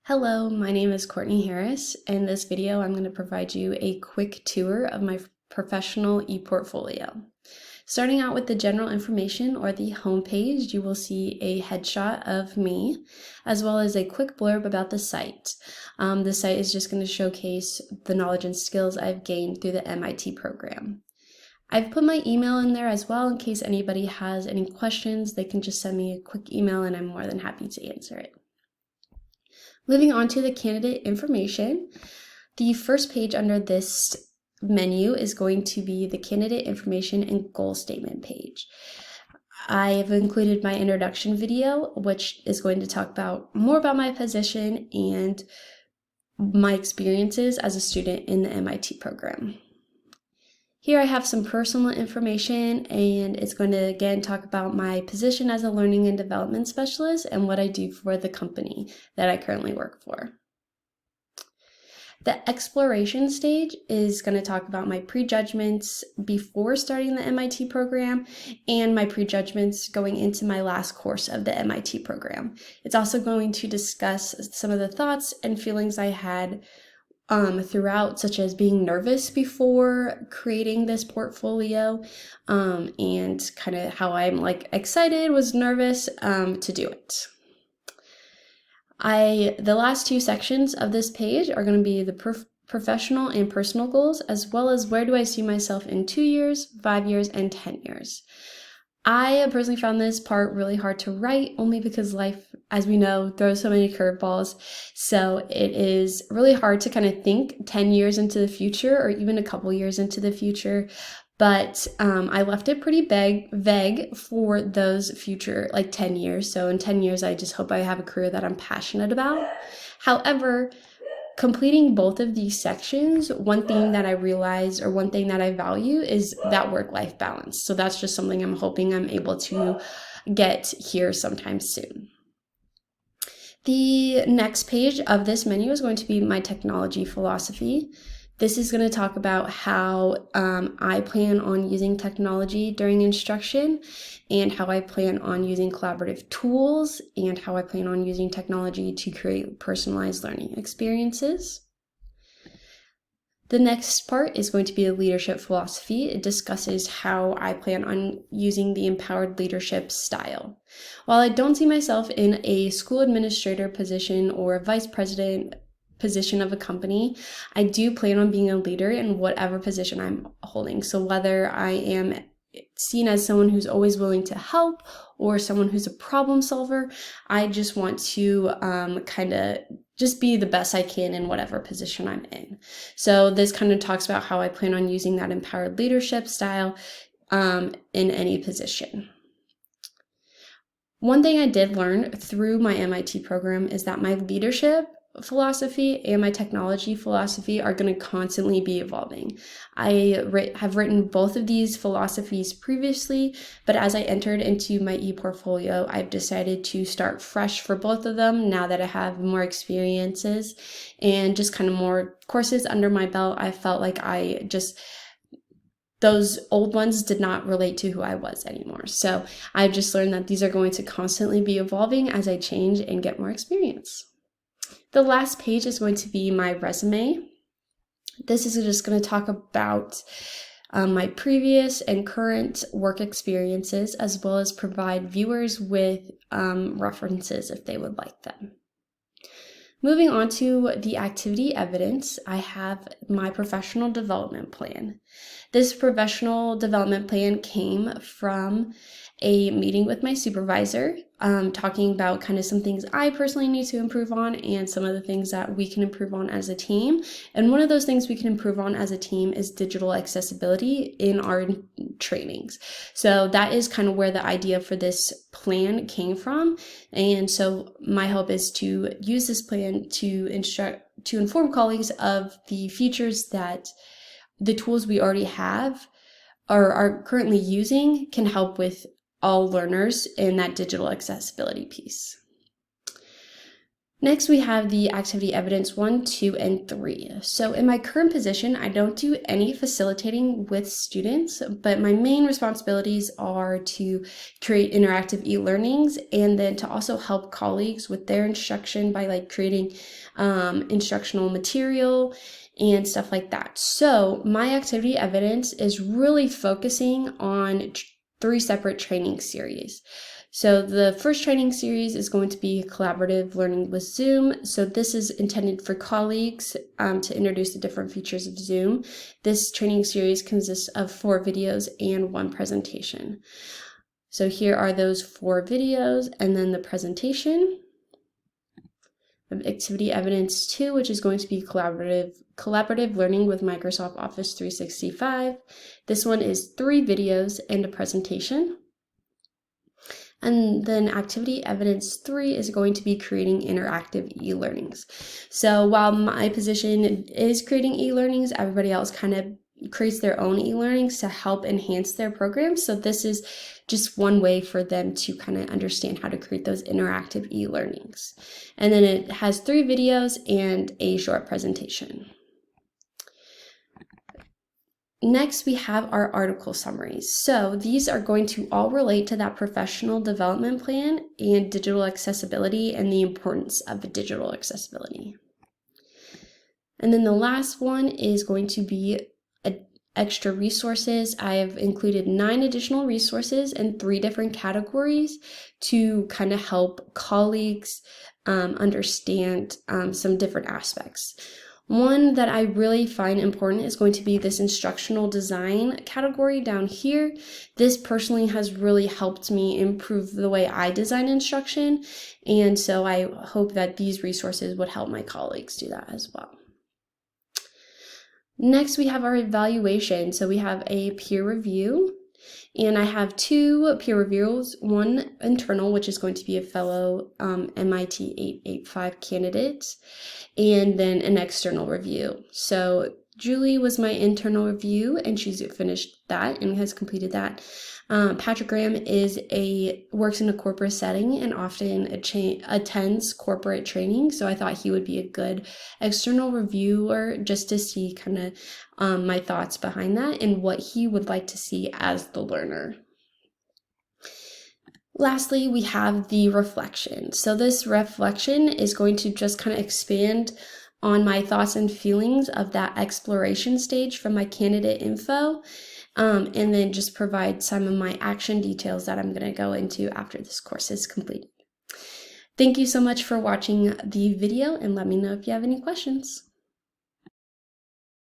Hello, my name is Courtney Harris. In this video, I'm going to provide you a quick tour of my professional ePortfolio. Starting out with the general information or the home page, you will see a headshot of me, as well as a quick blurb about the site. The site is just going to showcase the knowledge and skills I've gained through the MIT program. I've put my email in there as well in case anybody has any questions. They can just send me a quick email and I'm more than happy to answer it. Moving on to the candidate information, the first page under this menu is going to be the candidate information and goal statement page. I have included my introduction video, which is going to talk more about my position and my experiences as a student in the MIT program. Here I have some personal information, and it's going to again talk about my position as a learning and development specialist and what I do for the company that I currently work for. The exploration stage is going to talk about my prejudgments before starting the MIT program and my prejudgments going into my last course of the MIT program. It's also going to discuss some of the thoughts and feelings I had throughout, such as being nervous before creating this portfolio, and kind of how I'm excited, was nervous to do it. The last two sections of this page are going to be the professional and personal goals, as well as where do I see myself in 2 years, 5 years, and 10 years. I personally found this part really hard to write, only because life, as we know, throws so many curveballs. So it is really hard to kind of think 10 years into the future or even a couple years into the future. But I left it pretty vague for those future 10 years. So in 10 years, I just hope I have a career that I'm passionate about. However, completing both of these sections, one thing that I realized, or one thing that I value, is that work-life balance. So that's just something I'm hoping I'm able to get here sometime soon. The next page of this menu is going to be my technology philosophy. This is going to talk about how I plan on using technology during instruction, and how I plan on using collaborative tools, and how I plan on using technology to create personalized learning experiences. The next part is going to be a leadership philosophy. It discusses how I plan on using the empowered leadership style. While I don't see myself in a school administrator position or a vice president position of a company, I do plan on being a leader in whatever position I'm holding. So whether I am seen as someone who's always willing to help or someone who's a problem solver, I just want to kind of just be the best I can in whatever position I'm in. So this kind of talks about how I plan on using that empowered leadership style in any position. One thing I did learn through my MIT program is that my leadership philosophy and my technology philosophy are going to constantly be evolving. I have written both of these philosophies previously, but as I entered into my ePortfolio, I've decided to start fresh for both of them now that I have more experiences and just kind of more courses under my belt. I felt like those old ones did not relate to who I was anymore. So I've just learned that these are going to constantly be evolving as I change and get more experience. The last page is going to be my resume. This is just going to talk about my previous and current work experiences, as well as provide viewers with references if they would like them. Moving on to the activity evidence, I have my professional development plan. This professional development plan came from a meeting with my supervisor, talking about kind of some things I personally need to improve on and some of the things that we can improve on as a team. And one of those things we can improve on as a team is digital accessibility in our trainings. So that is kind of where the idea for this plan came from. And so my hope is to use this plan to inform colleagues of the features that the tools we already have or are currently using can help with all learners in that digital accessibility piece. Next, we have the activity evidence 1, 2, and 3. So in my current position, I don't do any facilitating with students, but my main responsibilities are to create interactive e-learnings and then to also help colleagues with their instruction by creating instructional material and stuff like that. So my activity evidence is really focusing on 3 separate training series. So the first training series is going to be collaborative learning with Zoom. So this is intended for colleagues to introduce the different features of Zoom. This training series consists of 4 videos and 1 presentation. So here are those 4 videos and then the presentation. Activity evidence 2, which is going to be collaborative learning with Microsoft Office 365. This one is 3 videos and a presentation. And then activity evidence 3 is going to be creating interactive e-learnings. So while my position is creating e-learnings, everybody else kind of creates their own e-learnings to help enhance their programs. So this is just one way for them to kind of understand how to create those interactive e-learnings. And then it has 3 videos and a short presentation. Next, we have our article summaries. So these are going to all relate to that professional development plan and digital accessibility and the importance of digital accessibility. And then the last one is going to be extra resources. I have included 9 additional resources in 3 different categories to kind of help colleagues understand some different aspects. One that I really find important is going to be this instructional design category down here. This personally has really helped me improve the way I design instruction, and so I hope that these resources would help my colleagues do that as well. Next, we have our evaluation. So we have a peer review, and I have 2 peer reviews, one internal, which is going to be a fellow MIT 885 candidate, and then an external review. So Julie was my internal review, and she's finished that and has completed that. Patrick Graham works in a corporate setting and often attends corporate training, so I thought he would be a good external reviewer just to see kind of my thoughts behind that and what he would like to see as the learner. Lastly, we have the reflection. So this reflection is going to just kind of expand on my thoughts and feelings of that exploration stage from my candidate info, and then just provide some of my action details that I'm going to go into after this course is completed. Thank you so much for watching the video, and let me know if you have any questions.